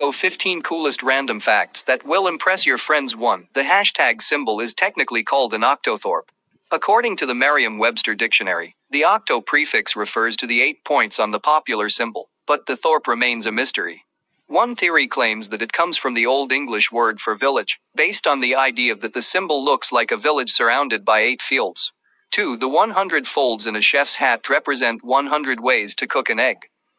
15 coolest random facts that will impress your friends. 1. The hashtag symbol is technically called an octothorpe. According to the Merriam-Webster dictionary, the octo prefix refers to the 8 points on the popular symbol, but the thorpe remains a mystery. One theory claims that it comes from the Old English word for village, based on the idea that the symbol looks like a village surrounded by 8 fields. 2. The 100 folds in a chef's hat represent 100 ways to cook an egg.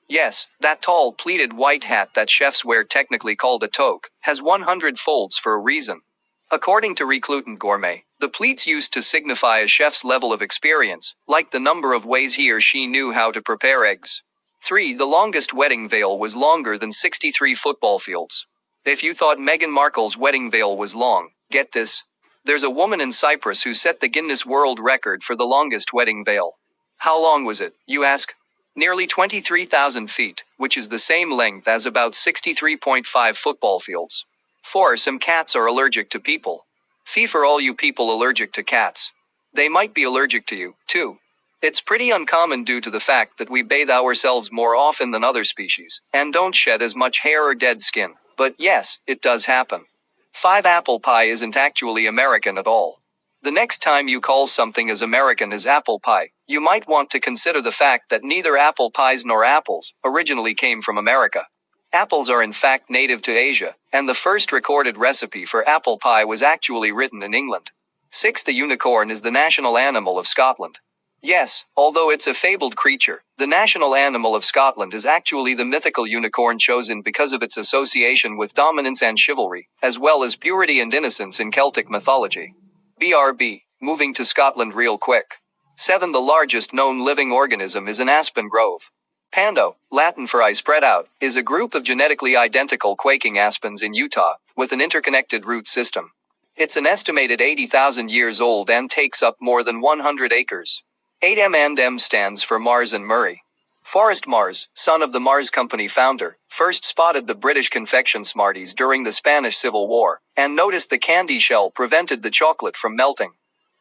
Yes, that tall pleated white hat that chefs wear, technically called a toque, has 100 folds for a reason. According to Reclutant Gourmet, the pleats used to signify a chef's level of experience, like the number of ways he or she knew how to prepare eggs. 3. The longest wedding veil was longer than 63 football fields. If you thought Meghan Markle's wedding veil was long, get this. There's a woman in Cyprus who set the Guinness World Record for the longest wedding veil. How long was it, you ask? Nearly 23,000 feet, which is the same length as about 63.5 football fields. 4. Some cats are allergic to people. Fee for all you people allergic to cats. They might be allergic to you, too. It's pretty uncommon due to the fact that we bathe ourselves more often than other species, and don't shed as much hair or dead skin. But yes, it does happen. 5. Apple pie isn't actually American at all. The next time you call something as American as apple pie, you might want to consider the fact that neither apple pies nor apples originally came from America. Apples are in fact native to Asia, and the first recorded recipe for apple pie was actually written in England. 6. The unicorn is the national animal of Scotland. Yes, although it's a fabled creature, the national animal of Scotland is actually the mythical unicorn, chosen because of its association with dominance and chivalry, as well as purity and innocence in Celtic mythology. BRB, moving to Scotland real quick. 7. The largest known living organism is an aspen grove. Pando, Latin for I spread out, is a group of genetically identical quaking aspens in Utah, with an interconnected root system. It's an estimated 80,000 years old and takes up more than 100 acres. 8. M&M stands for Mars and Murray. Forrest Mars, son of the Mars Company founder, first spotted the British confection Smarties during the Spanish Civil War, and noticed the candy shell prevented the chocolate from melting.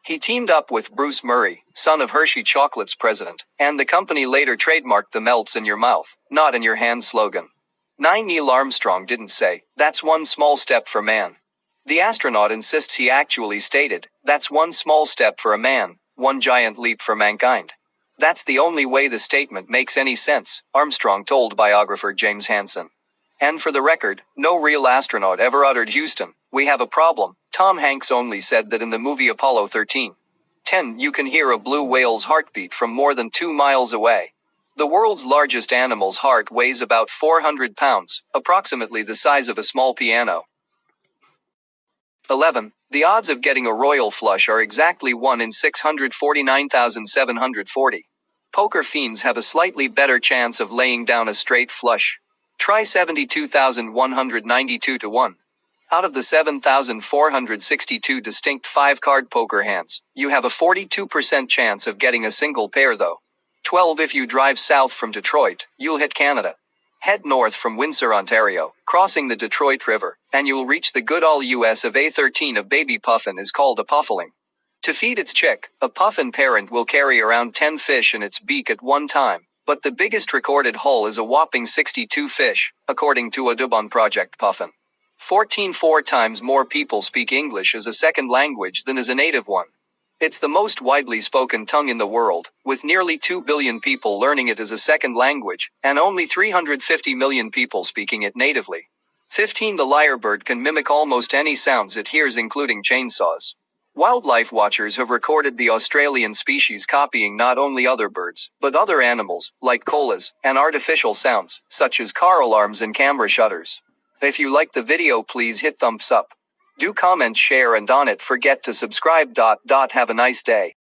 He teamed up with Bruce Murray, son of Hershey Chocolate's president, and the company later trademarked the melts in your mouth, not in your hand slogan. 9. Neil Armstrong didn't say, "That's one small step for man." The astronaut insists he actually stated, "That's one small step for a man, one giant leap for mankind." That's the only way the statement makes any sense, Armstrong told biographer James Hansen. And for the record, no real astronaut ever uttered "Houston, we have a problem." Tom Hanks only said that in the movie Apollo 13. 10. You can hear a blue whale's heartbeat from more than 2 miles away. The world's largest animal's heart weighs about 400 pounds, approximately the size of a small piano. 11. The odds of getting a royal flush are exactly 1 in 649,740. Poker fiends have a slightly better chance of laying down a straight flush. Try 72,192 to 1. Out of the 7,462 distinct 5-card poker hands, you have a 42% chance of getting a single pair though. 12. If you drive south from Detroit, you'll hit Canada. Head north from Windsor, Ontario, crossing the Detroit River, and you'll reach the good old US of A13. A baby puffin is called a puffling. To feed its chick, a puffin parent will carry around 10 fish in its beak at one time, but the biggest recorded haul is a whopping 62 fish, according to a Dubon Project puffin. 14. 4 times more people speak English as a second language than as a native one. It's the most widely spoken tongue in the world, with nearly 2 billion people learning it as a second language, and only 350 million people speaking it natively. 15. The lyrebird can mimic almost any sounds it hears, including chainsaws. Wildlife watchers have recorded the Australian species copying not only other birds, but other animals, like koalas, and artificial sounds, such as car alarms and camera shutters. If you like the video, please hit thumbs up. Do comment, share, and don't forget to subscribe. Have a nice day.